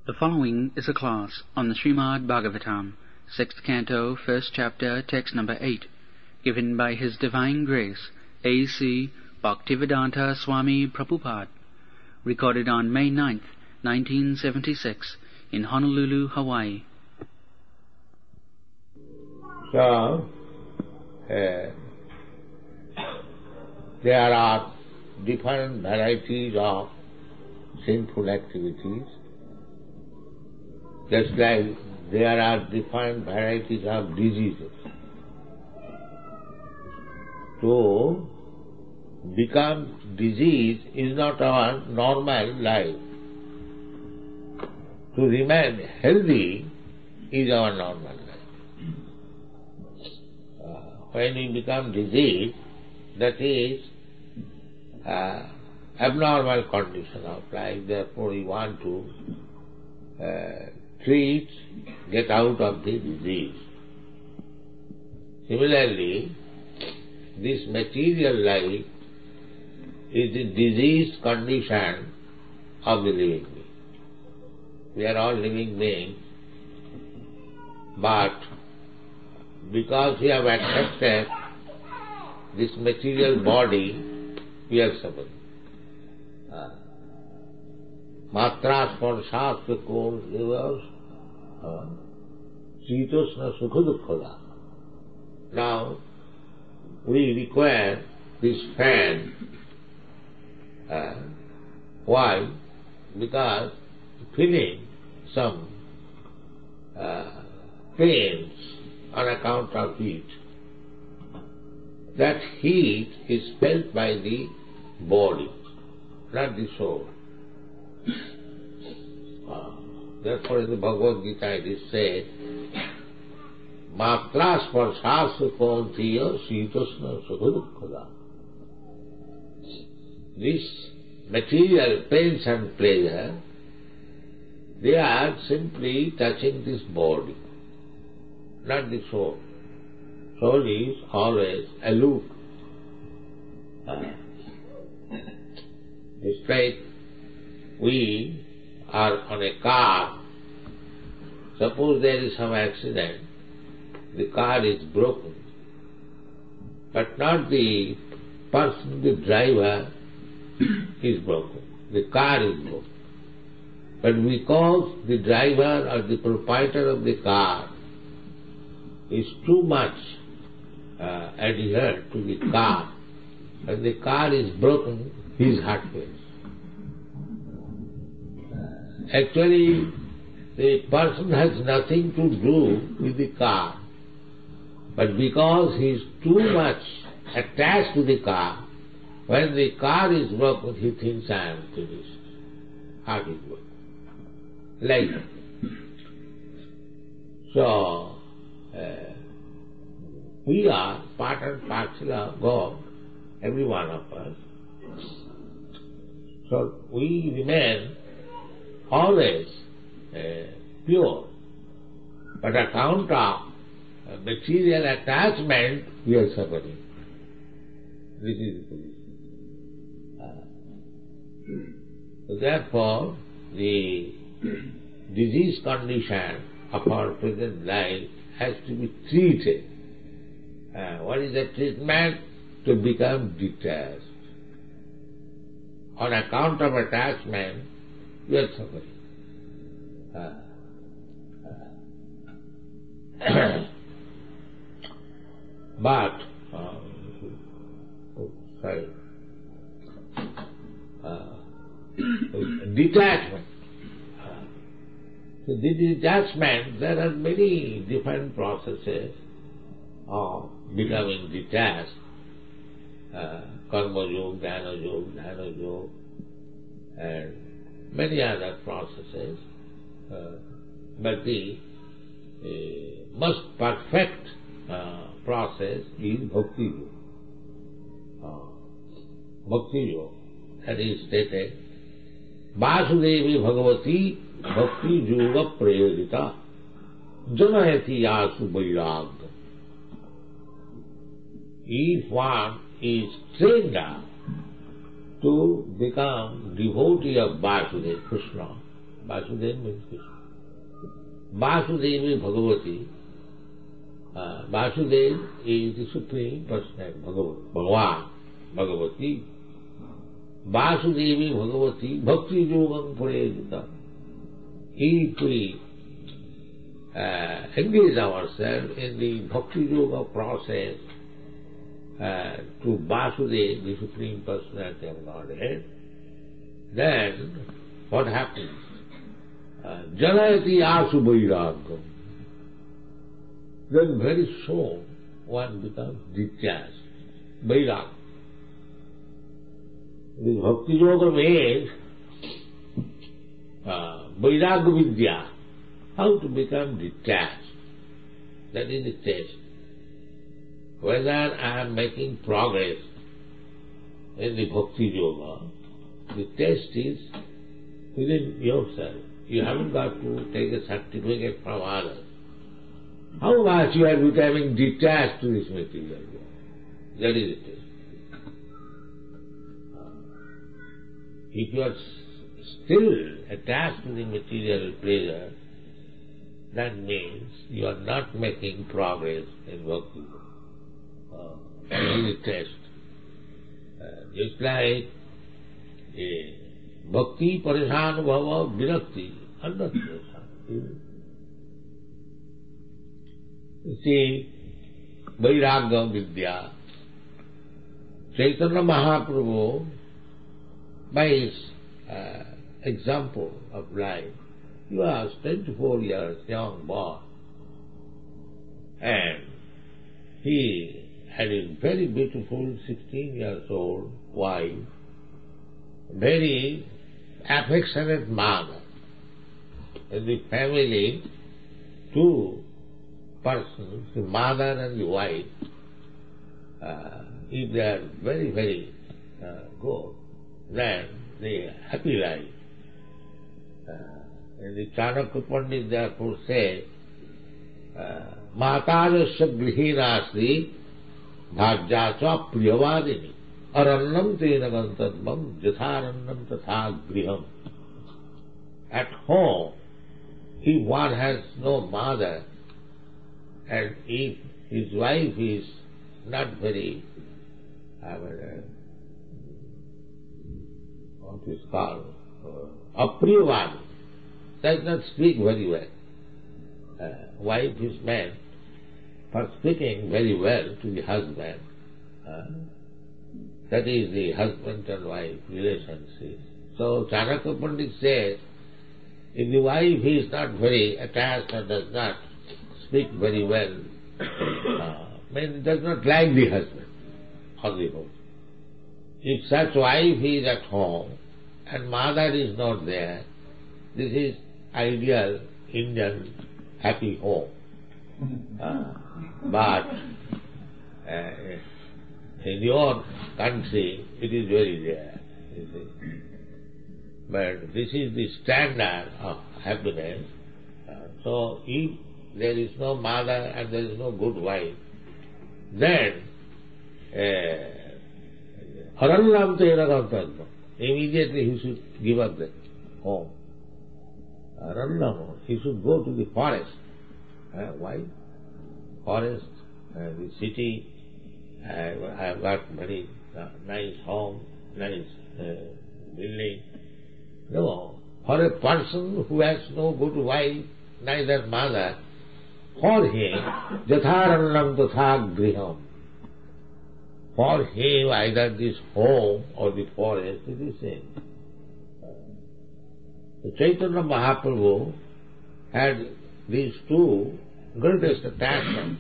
The following is a class on the Srimad Bhagavatam, 6th Canto, 1st Chapter, Text number 8, given by His Divine Grace, A.C. Bhaktivedanta Swami Prabhupada, recorded on May 9th, 1976, in Honolulu, Hawaii. So, there are different varieties of sinful activities, just like there are different varieties of diseases. To become disease is not our normal life. To remain healthy is our normal life. When we become disease, that is abnormal condition of life. Therefore we want to treat, get out of the disease. Similarly, this material life is the diseased condition of the living being. We are all living beings, but because we have accepted this material body, we are suffering. Matra sparshasya kol evas shitosna sukha dukkha. Now, we require this fan. Why? Because feeling some pains on account of heat. That heat is felt by the body, not the soul. Therefore in the Bhagavad Gita it is said, Matra sparshasya kontiya sitosna sukha. This material pains and pleasure, they are simply touching this body, not the soul. Soul is always aloof. It's like we are on a car. Suppose there is some accident, the car is broken, but not the person, the driver is broken. The car is broken. But because the driver or the proprietor of the car is too much adhered to the car, and the car is broken, his heart fails. Actually, the person has nothing to do with the car, but because he is too much attached to the car, when the car is broken, he thinks, I am finished. Heart is broken. Like that. So, we are part and parcel of God, every one of us. So, we remain always pure. But on account of material attachment, we are suffering. This is the position. So therefore, the disease condition of our present life has to be treated. What is the treatment? To become detached. On account of attachment, we are suffering. But, detachment. So the detachment, there are many different processes of becoming detached. Karma yoga, dhyana yoga, and many other processes. But the most perfect process is bhakti yoga. Bhakti yoga, that is stated, Vasudevi Bhagavati Bhakti Yoga Prayodita Janayati Yasu Vairagya. If one is trained up to become devotee of Vasudeva Krishna, Vasudev means Krishna. Vasudevi Bhagavati. Vasudev is the Supreme Personality, Bhagavan, Bhagavati. Vasudevi Bhagavati Bhakti Yogam Purejita. If we engage ourselves in the Bhakti Yoga process to Vasudev, the Supreme Personality of Godhead, then what happens? Janayati asu vairagam. Then very soon one becomes detached. Vairagam. The Bhakti Yoga means Vairagya Vidya. How to become detached. That is the test. Whether I am making progress in the Bhakti Yoga, the test is within yourself. You haven't got to take a certificate from others. How much you are becoming detached to this material world? That is the test. If you are still attached to the material pleasure, that means you are not making progress in Bhakti. That is the test. Just like Bhakti, Parishan, Bhava, Virakti, Annatyasa. You see, Vairagya Vidya, Chaitanya Mahaprabhu, by his example of life, he was 24 years young boy, and he had a very beautiful 16 years old wife, very affectionate mother. In the family, two persons, the mother and the wife, if they are very, very good, then they happy life. And the Chanakya Pandit therefore says, Matarasya grihinasri bhajyacha priyavadini arannam tena gantadvam jatharannam tatha griham. At home, if one has no mother, and if his wife is not very, what is called, apriyavadi, does not speak very well. Wife is meant for speaking very well to the husband. That is the husband and wife relationship. So Chanakya Pandit says, if the wife is not very attached or does not speak very well, does not like the husband or the home. If such wife is at home and mother is not there, this is ideal Indian happy home. But in your country it is very rare. You see. But this is the standard of happiness. So if there is no mother and there is no good wife, then Harallam tena gantadvam. Immediately he should give up the home. Harallam, he should go to the forest. Why? Forest, the city, I have got very nice home, nice building. No, for a person who has no good wife, neither mother, for him, jatharannam tatha griham. For him, either this home or the forest is the same. The Chaitanya Mahaprabhu had these two greatest attachment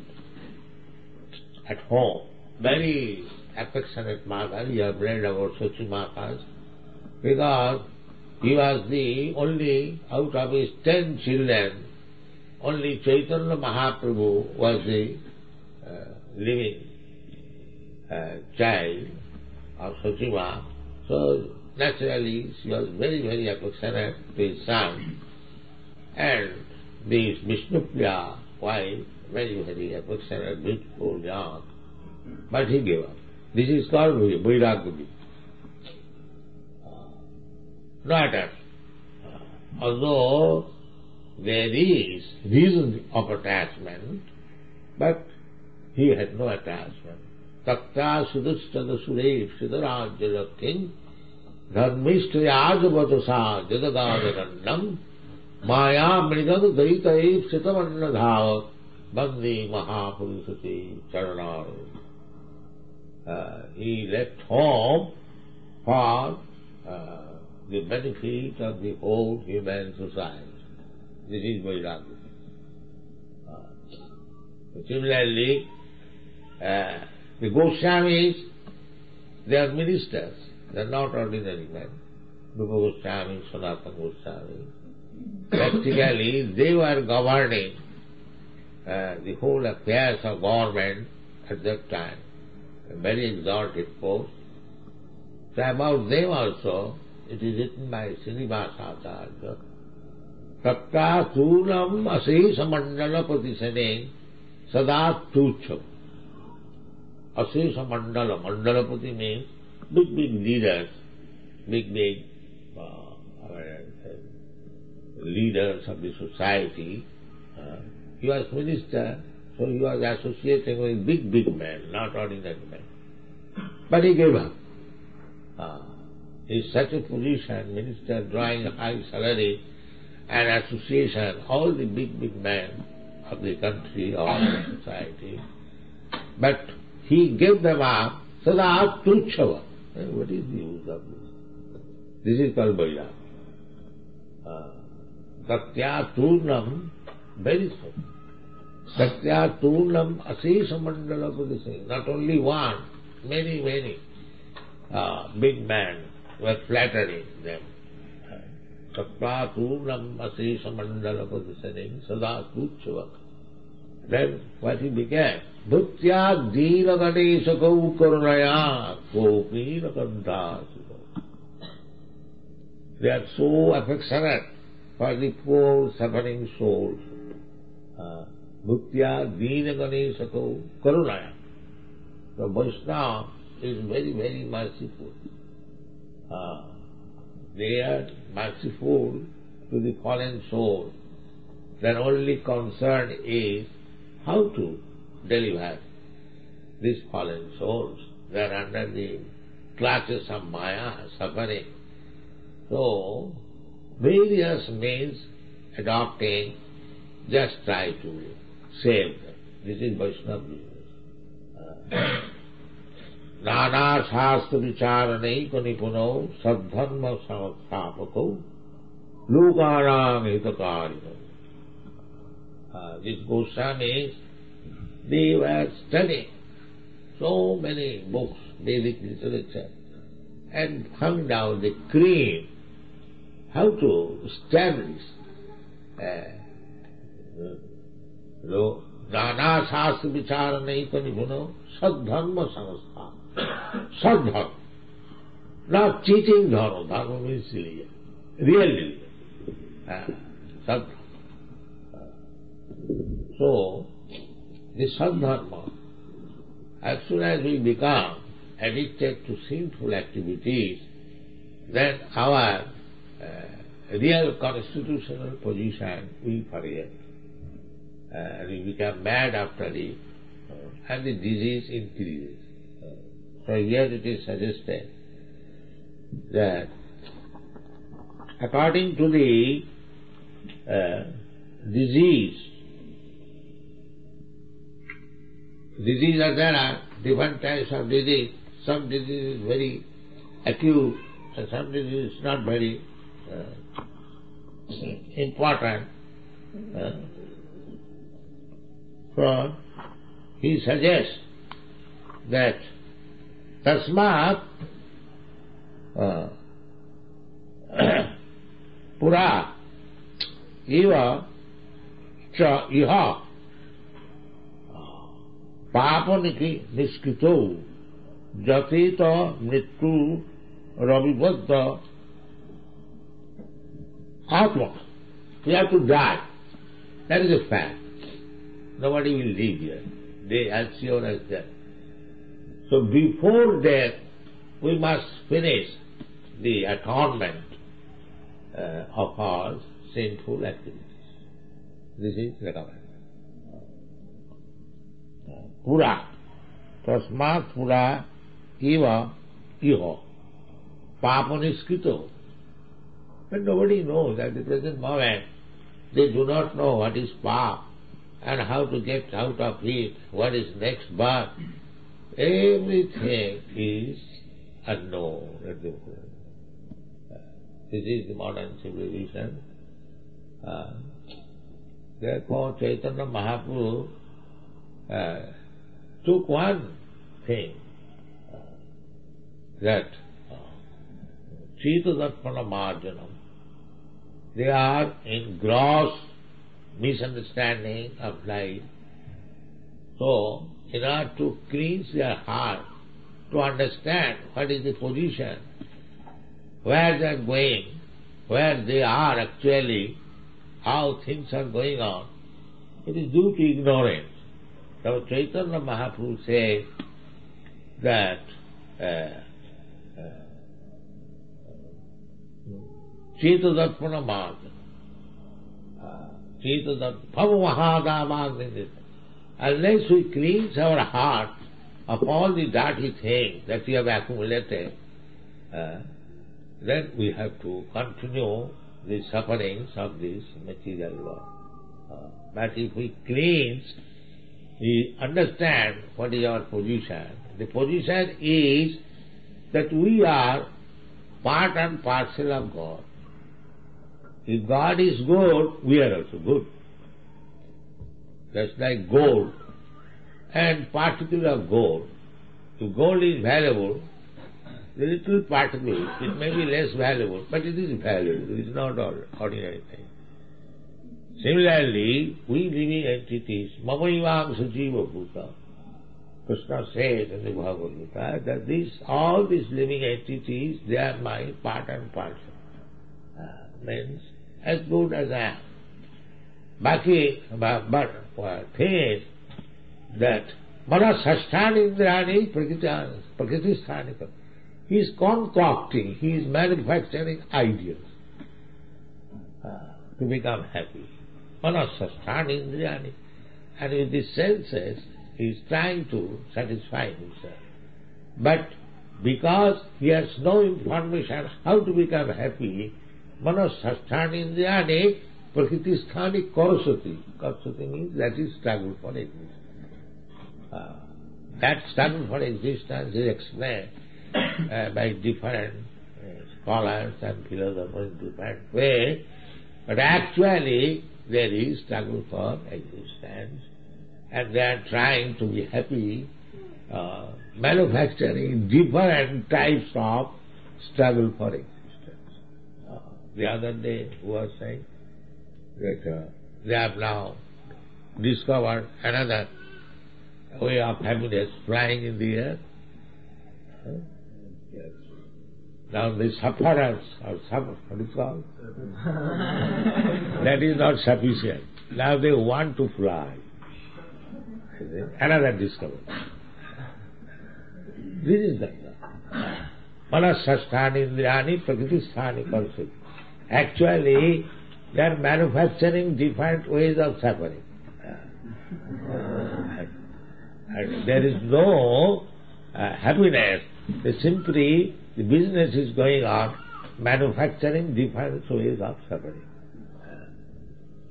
at home. Very affectionate mother, you have read about Sachimakas, because he was the only, out of his 10 children, only Chaitanya Mahaprabhu was the living child of Sachima. So naturally she was very, very affectionate to his son. And this Vishnupriya wife, very, very affectionate, beautiful, young. But he gave up. This is called Vairagya. Not at although there is reason of attachment, but he had no attachment. Takta sudustada surev siddharajyajaking dharmishtayajavadasa jadagadagandam maya mridadu daitaev sitavannadhava bandi mahapurusati charanaru. He left home for the benefit of the whole human society. This is Vairagya. Similarly, the Goswamis, they are ministers. They are not ordinary men. Rupa Goswami, Sanatana Goswami. Practically, they were governing the whole affairs of government at that time. A very exalted post. So about them also, it is written by Srinivasa Acharya. Takta Tulam Asesa Mandala Patisane Sada Tucham. Asesa Mandala. Mandalapati means big leaders, big leaders of the society. He was minister, so he was associating with big men, not ordinary men. But he gave up. In such a position, minister drawing a high salary and association, all the big men of the country or the society. But he gave them up, sada tuchava. What is the use of this? This is called Vairagya. Satya turnam, very so. Satya turnam asesa mandala padise. Not only one, many big men were flattering them. Satya turnam asesa mandala padise sada tuchava. Then what he began? Bhutya dina ganesha kau karunaya kopina kandhasika. They are so affectionate for the poor suffering souls. Bhutya dina ganesha kau karunaya. The Vaishnava is very merciful. They are merciful to the fallen soul. Their only concern is how to deliver these fallen souls. They are under the clutches of Maya, suffering. So, various means adopting, just try to save them. This is Vaishnava business. Nana shastra vicharanai kanipuno sadharma samastapako lokanam hitakarino. These Goswamis, they were studying so many books, Vedic literature, and found out the cream, how to establish Nana Shastra Vicharanai Kanipuno Sadharma Samastha. Sadharma. Not cheating dharma. Dharma means real religion. Sadharma. So, the sadharma, as soon as we become addicted to sinful activities, then our real constitutional position will forget. We become mad after it, and the disease increases. So here it is suggested that according to the disease are there are different types of disease. Some disease is very acute, and some disease is not very important. So he suggests that tasmat pura eva cha iha Papaniki niskito jatita mrittu ravibadda atma. We have to die. That is a fact. Nobody will live here. They as sure as that. So before death, we must finish the atonement of our sinful activities. This is recommended. Pura. Tasmat pura eva iho. Papaniskito. But nobody knows at the present moment. They do not know what is pap and how to get out of it, what is next birth. Everything is unknown at the moment. This is the modern civilization. Therefore Chaitanya Mahaprabhu took one thing, that Chitadarpana Marjanam. They are in gross misunderstanding of life. So, in order to cleanse their heart, to understand what is the position, where they are going, where they are actually, how things are going on, it is due to ignorance. So Chaitanya Mahaprabhu says that Chitadarpana Marga. Unless we cleanse our heart of all the dirty things that we have accumulated, then we have to continue the sufferings of this material world. But if we cleanse, we understand what is our position. The position is that we are part and parcel of God. If God is good, we are also good. Just like gold, and particle of gold. If gold is valuable, the little particle, it may be less valuable, but it is valuable. It is not ordinary thing. Similarly, we living entities, Mamaivang Sajiva Bhuta, Krishna says in the Bhagavad Gita that all these living entities, they are my part and parcel. Means as good as I am. But thing is that Manasasthani Indrani Prakritisthani. He is concocting, he is manufacturing ideas to become happy. Manasasthani Indrani. And with the senses, he is trying to satisfy himself. But because he has no information how to become happy, Manasasthani Indrani Prakritisthani Korosati. Korosati means that is struggle for existence. That struggle for existence is explained by different scholars and philosophers in different ways, but actually there is struggle for existence, and they are trying to be happy, manufacturing different types of struggle for existence. The other day, who was saying that they have now discovered another way of happiness, flying in the air. Yes. Now the sufferers, what is it called? That is not sufficient. Now they want to fly. Another discovery. This is the Manasasthani Indrani Prakritisthani Korosati. Actually, they are manufacturing different ways of suffering. And there is no happiness. Simply the business is going on, manufacturing different ways of suffering.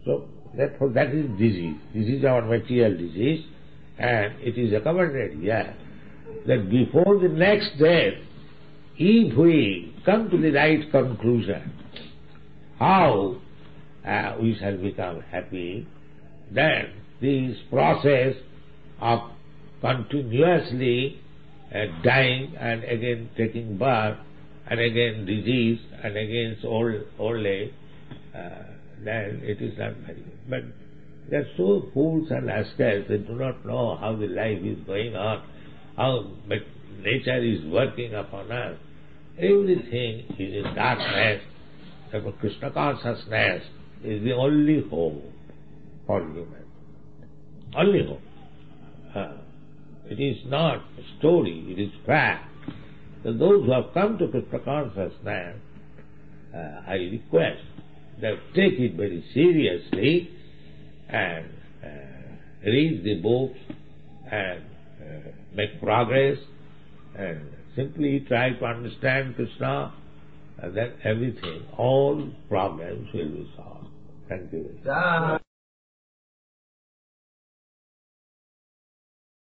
So therefore that is disease. This is our material disease, and it is recommended here that before the next death, if we come to the right conclusion, how we shall become happy, then this process of continuously dying and again taking birth and again disease and again old age, then it is not very good. But they are so fools and rascals, they do not know how the life is going on, how nature is working upon us. Everything is in darkness. Therefore Krishna consciousness is the only hope for human. Only hope. It is not a story, it is fact. So those who have come to Krishna consciousness, I request that take it very seriously and read the books and make progress and simply try to understand Krishna, and then everything, all problems will be solved. Thank you.